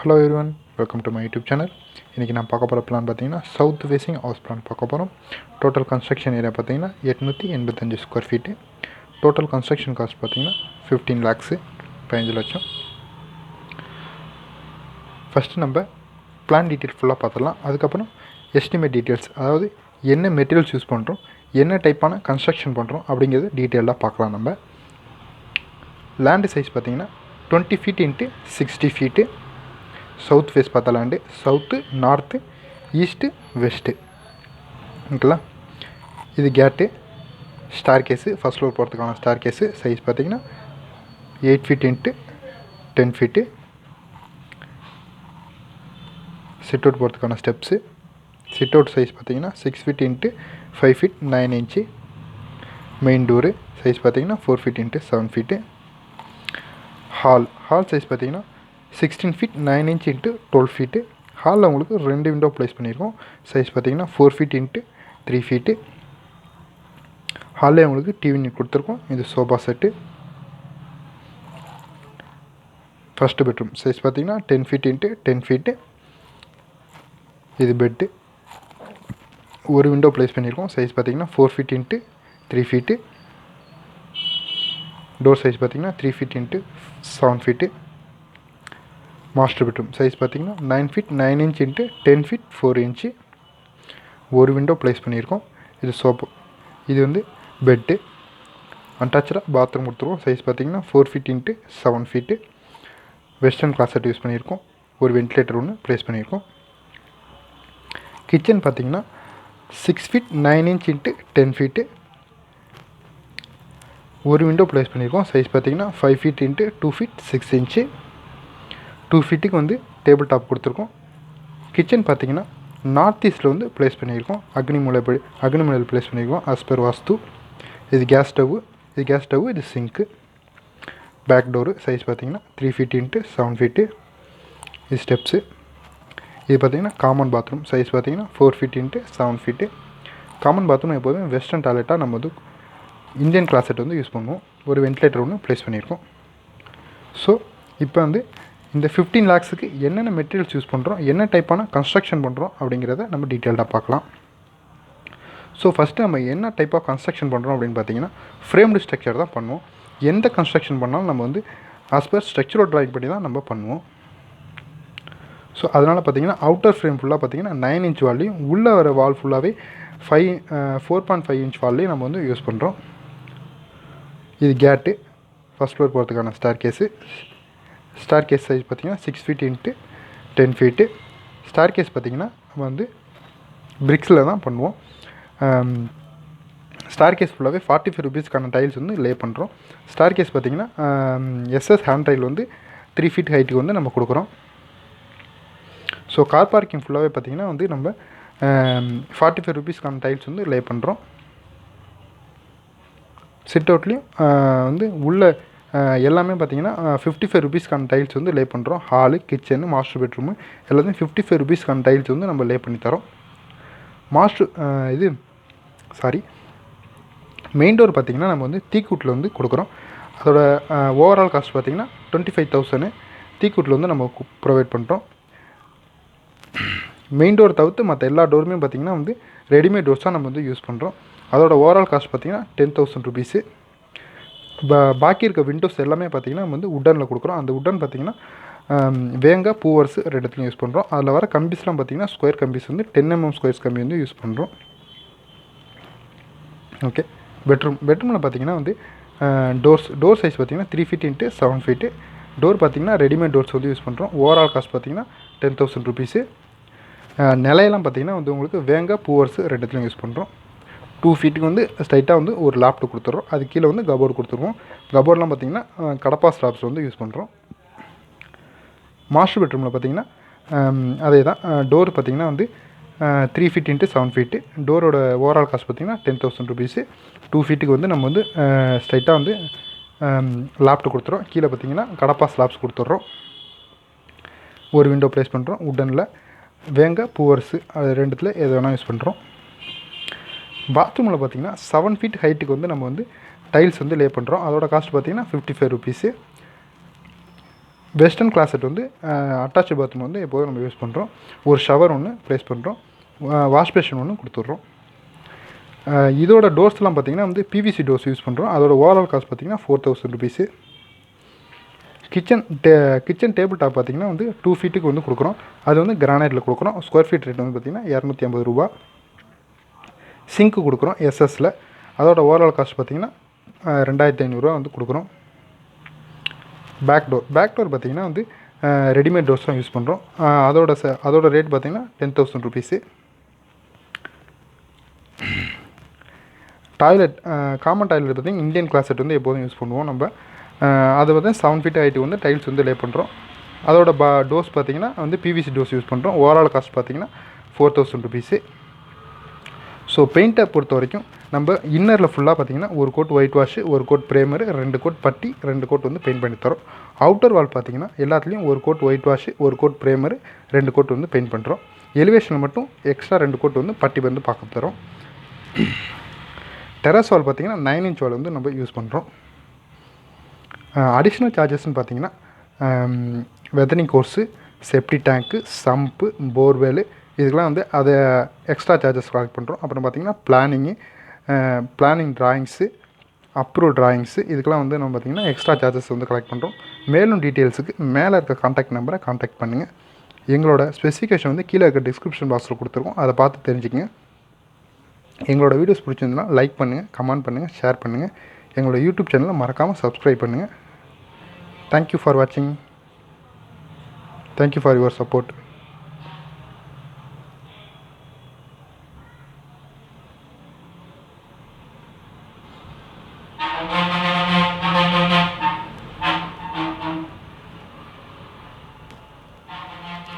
Hello everyone, welcome to my YouTube channel. இன்றைக்கி நான் பார்க்க போகிற பிளான் பார்த்தீங்கன்னா சவுத் ஃபேஸிங் ஹவுஸ் பிளான் பார்க்க போகிறோம். டோட்டல் கன்ஸ்ட்ரக்ஷன் ஏரியா பார்த்தீங்கன்னா 885 square feet. Total construction cost பார்த்தீங்கன்னா 15 lakhs, 15 லட்சம். ஃபஸ்ட்டு நம்ம பிளான் டீட்டெயில் ஃபுல்லாக பார்த்துடலாம். அதுக்கப்புறம் எஸ்டிமேட் டீட்டெயில்ஸ், அதாவது என்ன மெட்டீரியல்ஸ் யூஸ் பண்ணுறோம், என்ன டைப்பான கன்ஸ்ட்ரக்ஷன் பண்ணுறோம் அப்படிங்கிறது டீட்டெயிலாக பார்க்கலாம். நம்ம லேண்டு சைஸ் பார்த்தீங்கன்னா 20 feet × 60 feet. சவுத் ஃபேஸ் பார்த்த land, south, north, east, west. ஓகேங்களா? இது gate, staircase, first floor போகிறதுக்கான ஸ்டார் கேஸு. சைஸ் பார்த்திங்கன்னா 8 feet × 10 feet. சிட் அவுட் போகிறதுக்கான ஸ்டெப்ஸு. சிட் அவுட் சைஸ் பார்த்திங்கன்னா 6 feet × 5 feet 9 inch. Main door size பார்த்திங்கன்னா 4 feet × 7 feet. Hall size பார்த்திங்கன்னா 16 feet 9 inch × 12 feet. ஹாலில் உங்களுக்கு 2 விண்டோ ப்ளேஸ் பண்ணியிருக்கோம். Size பார்த்திங்கன்னா 4 feet × 3 feet. ஹாலில் உங்களுக்கு டிவி யூனிட் கொடுத்துருக்கோம். இது sofa set. First bedroom size பார்த்திங்கன்னா 10 feet × 10 feet. இது பெட்டு. ஒரு விண்டோ ப்ளேஸ் பண்ணியிருக்கோம். சைஸ் பார்த்திங்கன்னா 4 feet × 3 feet. டோர் சைஸ் பார்த்திங்கன்னா 3 feet × 7 feet. Master bedroom size பார்த்திங்கன்னா 9 feet 9 inch × 10 feet 4 inch. ஒரு விண்டோ ப்ளேஸ் பண்ணியிருக்கோம். இது சோப்பு. இது வந்து பெட்டு. அட்டாச்சாக பாத்ரூம் கொடுத்துருவோம். சைஸ் பார்த்திங்கன்னா 4 feet × 7 feet. Western closet use பண்ணியிருக்கோம். ஒரு வென்டிலேட்டர் ஒன்று ப்ளேஸ் பண்ணியிருக்கோம். கிச்சன் பார்த்திங்கன்னா 6 feet 9 inch × 10 feet. ஒரு விண்டோ ப்ளேஸ் பண்ணியிருக்கோம். சைஸ் பார்த்திங்கன்னா 5 feet × 2 feet 6 inch. 2 feet வந்து டேபிள் டாப் கொடுத்துருக்கோம். கிச்சன் பார்த்திங்கன்னா நார்த் ஈஸ்ட்டில் வந்து ப்ளேஸ் பண்ணியிருக்கோம். அக்னிமூலையில் ப்ளேஸ் பண்ணியிருக்கோம் ஆஸ் பர் வாஸ்து. இது கேஸ் ஸ்டவ்வு, இது சிங்க்கு. பேக் டோரு சைஸ் பார்த்திங்கன்னா 3 feet × 7 feet. இது ஸ்டெப்ஸு. இது பார்த்திங்கன்னா காமன் பாத்ரூம். சைஸ் பார்த்திங்கன்னா 4 feet × 7 feet. காமன் பாத்ரூம் எப்போதுமே வெஸ்டர்ன் டாய்லெட்டாக நம்ம வந்து இந்தியன் கிளாஸெட் வந்து யூஸ் பண்ணுவோம். ஒரு வென்டிலேட்டர் ஒன்று ப்ளேஸ் பண்ணியிருக்கோம். ஸோ இப்போ வந்து இந்த 15 lakhsக்கு என்னென்ன மெட்டீரியல்ஸ் யூஸ் பண்ணுறோம், என்ன டைப்பான கன்ஸ்ட்ரக்ஷன் பண்ணுறோம் அப்படிங்கிறத நம்ம டீட்டெயில்டாக பார்க்கலாம். ஸோ ஃபஸ்ட்டு நம்ம என்ன டைப் ஆஃப் கன்ஸ்ட்ரக்ஷன் பண்ணுறோம் அப்படின்னு பார்த்தீங்கன்னா ஃப்ரேம்டு ஸ்ட்ரக்சர் தான் பண்ணுவோம். எந்த கன்ஸ்ட்ரக்ஷன் பண்ணாலும் நம்ம வந்து ஆஸ் பர் ஸ்ட்ரக்சரல் ட்ராயிங் பண்ணி தான் நம்ம பண்ணுவோம். ஸோ அதனால் பார்த்தீங்கன்னா அவுட்டர் ஃப்ரேம் ஃபுல்லாக பார்த்தீங்கன்னா 9 inch வால்லையும், உள்ளே வர வால் ஃபுல்லாகவே 4.5 inch வால்லையும் நம்ம வந்து யூஸ் பண்ணுறோம். இது கேட்டு, ஃபஸ்ட் ஃப்ளோர் போகிறதுக்கான staircase. Staircase size பார்த்திங்கன்னா 6 feet × 10 feet. ஸ்டார் கேஸ் பார்த்திங்கன்னா நம்ம வந்து பிரிக்ஸில் தான் பண்ணுவோம். ஸ்டார் கேஸ் ஃபுல்லாகவே 45 rupeesக்கான டைல்ஸ் வந்து லே பண்ணுறோம். ஸ்டார் கேஸ் பார்த்திங்கன்னா எஸ்எஸ் ஹேண்ட் ரைல் வந்து 3 feet ஹைட்டுக்கு வந்து நம்ம கொடுக்குறோம். ஸோ கார் பார்க்கிங் ஃபுல்லாகவே பார்த்திங்கன்னா வந்து நம்ம 45 rupeesக்கான டைல்ஸ் வந்து லே பண்ணுறோம். சிட் அவுட்லேயும் வந்து உள்ள எல்லாமே பார்த்திங்கன்னா 55 rupeesக்கான டைல்ஸ் வந்து லே பண்ணுறோம். ஹாலு, கிச்சனு, மாஸ்டர் பெட்ரூமு எல்லாத்தையும் 55 rupeesக்கான டைல்ஸ் வந்து நம்ம லே பண்ணி தரோம். மெயின் டோர் பார்த்திங்கன்னா நம்ம வந்து தீக்கூட்டில் வந்து கொடுக்குறோம். அதோட ஓவரால் காஸ்ட் பார்த்திங்கன்னா 25,000 தீக்கூட்டில் வந்து நம்ம ப்ரொவைட் பண்ணுறோம். மெயின் டோர் தவிர்த்து மற்ற எல்லா டோருமே பார்த்திங்கன்னா வந்து ரெடிமேட் டோர்ஸ் தான் நம்ம வந்து யூஸ் பண்ணுறோம். அதோட ஓவரால் காஸ்ட் பார்த்திங்கன்னா 10,000 rupees. பாக்கி இருக்க விண்டோஸ் எல்லாமே பார்த்திங்கன்னா நம்ம வந்து உட்டனில் கொடுக்குறோம். அந்த உட்டன் பார்த்திங்கன்னா வேங்கா, பூவர்ஸு ரெண்டுத்தையும் யூஸ் பண்ணுறோம். அதில் வர கம்பிஸ்லாம் பார்த்திங்கன்னா ஸ்கொயர் கம்பிஸ் வந்து 10 mm ஸ்கொயர்ஸ் கம்பி வந்து யூஸ் பண்ணுறோம். ஓகே. பெட்ரூமில் பார்த்திங்கன்னா வந்து டோர் சைஸ் பார்த்திங்கன்னா 3 feet × 7 feet. டோர் பார்த்திங்கன்னா ரெடிமேட் டோர்ஸ் வந்து யூஸ் பண்ணுறோம். ஓவரால் காஸ்ட் பார்த்திங்கன்னா 10,000 rupees. நிலையெல்லாம் பார்த்திங்கன்னா வந்து உங்களுக்கு வேங்கா, பூவர்ஸு ரெண்டுத்தையும் யூஸ் பண்ணுறோம். 2 feetக்கு வந்து ஸ்ட்ரைட்டாக வந்து ஒரு லேப்டு கொடுத்துட்றோம். அது கீழே வந்து கபோர்டு கொடுத்துருவோம். கபோர்டெலாம் பார்த்திங்கன்னா கடப்பா ஸ்லாப்ஸ் வந்து யூஸ் பண்ணுறோம். மாஸ்டர் பெட்ரூமில் பார்த்திங்கன்னா அதே தான். டோர் பார்த்திங்கன்னா வந்து 3 feet × 7 feet. டோரோட ஓவரால் காஸ்ட் பார்த்திங்கன்னா 10,000 rupees. 2 feetக்கு வந்து நம்ம வந்து ஸ்ட்ரைட்டாக வந்து லேப்டு கொடுத்துறோம். கீழே பார்த்திங்கன்னா கடப்பா ஸ்லாப்ஸ் கொடுத்துட்றோம். ஒரு விண்டோ ப்ளேஸ் பண்ணுறோம் உட்டனில். வேங்கா, பூவர்ஸு அது ரெண்டுத்தில் எது வேணால் யூஸ் பண்ணுறோம். பாத்ரூமில் பார்த்திங்கன்னா 7 feet ஹைட்டுக்கு வந்து நம்ம வந்து டைல்ஸ் வந்து லே பண்ணுறோம். அதோட காஸ்ட் பார்த்திங்கன்னா 55 rupees. வெஸ்டர்ன் கிளாசெட் வந்து அட்டாச்சு பாத்ரூம் வந்து எப்போதும் நம்ம யூஸ் பண்ணுறோம். ஒரு ஷவர் ஒன்று ப்ளேஸ் பண்ணுறோம். வாஷ் பேஷன் ஒன்று கொடுத்துட்றோம். இதோட டோர்ஸ்லாம் பார்த்திங்கன்னா வந்து பிவிசி டோர்ஸ் யூஸ் பண்ணுறோம். அதோட ஓவரால் காஸ்ட் பார்த்திங்கன்னா 4000 ருபீஸு. கிச்சன் டேபிள் டாப் பார்த்திங்கன்னா வந்து 2 ஃபீட்டுக்கு வந்து கொடுக்குறோம். அது வந்து கிரானைட்டில் கொடுக்குறோம். ஸ்கொயர் ஃபீட் ரேட் வந்து பார்த்திங்கன்னா 250 ரூபா. சிங்க்கு கொடுக்குறோம் எஸ்எஸ்சில். அதோட ஓவரால் காஸ்ட் பார்த்திங்கன்னா 2500 வந்து கொடுக்குறோம். பேக் டோர் பார்த்திங்கன்னா வந்து ரெடிமேட் டோர்ஸ் தான் யூஸ் பண்ணுறோம். அதோட ரேட் பார்த்திங்கன்னா 10,000 ருபீஸு. டாய்லெட் காமன் டாய்லெட் பார்த்திங்கன்னா இந்தியன் கிளாசெட் வந்து எப்போதும் யூஸ் பண்ணுவோம் நம்ம. அது வந்து 7 ஃபீட் ஹைட்டு வந்து டைல்ஸ் வந்து லே பண்ணுறோம். அதோட டோர்ஸ் பார்த்திங்கன்னா வந்து பிவிசி டோர்ஸ் யூஸ் பண்ணுறோம். ஓவரால் காஸ்ட் பார்த்திங்கன்னா 4000 ருபீஸு. ஸோ பெயிண்ட்டை பொறுத்த வரைக்கும் நம்ம இன்னரில் ஃபுல்லாக பார்த்திங்கன்னா ஒரு கோட் ஒயிட் வாஷு, ஒரு கோட் ப்ரேமரு, 2 கோட் பட்டி, 2 கோட் வந்து பெயிண்ட் பண்ணி தரோம். அவுட்டர் வால் பார்த்திங்கன்னா எல்லாத்துலேயும் ஒரு கோட் ஒயிட் வாஷு, ஒரு கோட் ப்ரேமரு, 2 கோட் வந்து பெயிண்ட் பண்ணுறோம். எலிவேஷனில் மட்டும் எக்ஸ்ட்ரா 2 கோட் வந்து பட்டி வந்து பார்க்க தரோம். டெரஸ் வால் பார்த்திங்கன்னா 9 இன்ச் வால் வந்து நம்ம யூஸ் பண்ணுறோம். அடிஷ்னல் சார்ஜஸ்ன்னு பார்த்திங்கன்னா வெதனிங் கோர்ஸு, செப்டி டேங்க்கு, சம்ப்பு, போர்வெல்லு, இதுக்கெலாம் வந்து அதை எக்ஸ்ட்ரா சார்ஜஸ் கலெக்ட் பண்ணுறோம். அப்புறம் பார்த்திங்கன்னா பிளானிங் ட்ராயிங்ஸு, அப்ரூவல் ட்ராயிங்ஸு, இதுக்கெலாம் வந்து நம்ம பார்த்திங்கன்னா எக்ஸ்ட்ரா சார்ஜஸ் வந்து கலெக்ட் பண்ணுறோம். மேலும் டீட்டெயில்ஸுக்கு மேலே இருக்க கான்டாக்ட் நம்பரை கான்டாக்ட் பண்ணுங்கள். எங்களோட ஸ்பெசிஃபிகேஷன் வந்து கீழே இருக்க டிஸ்கிரிப்ஷன் பாக்ஸில் கொடுத்துருக்கோம். அதை பார்த்து தெரிஞ்சுக்கங்க. எங்களோட வீடியோஸ் பிடிச்சிருந்ததுன்னா லைக் பண்ணுங்கள், கமெண்ட் பண்ணுங்கள், ஷேர் பண்ணுங்கள். எங்களோட யூடியூப் சேனலை மறக்காமல் சப்ஸ்கிரைப் பண்ணுங்கள். தேங்க்யூ ஃபார் வாட்சிங். Thank you for your support.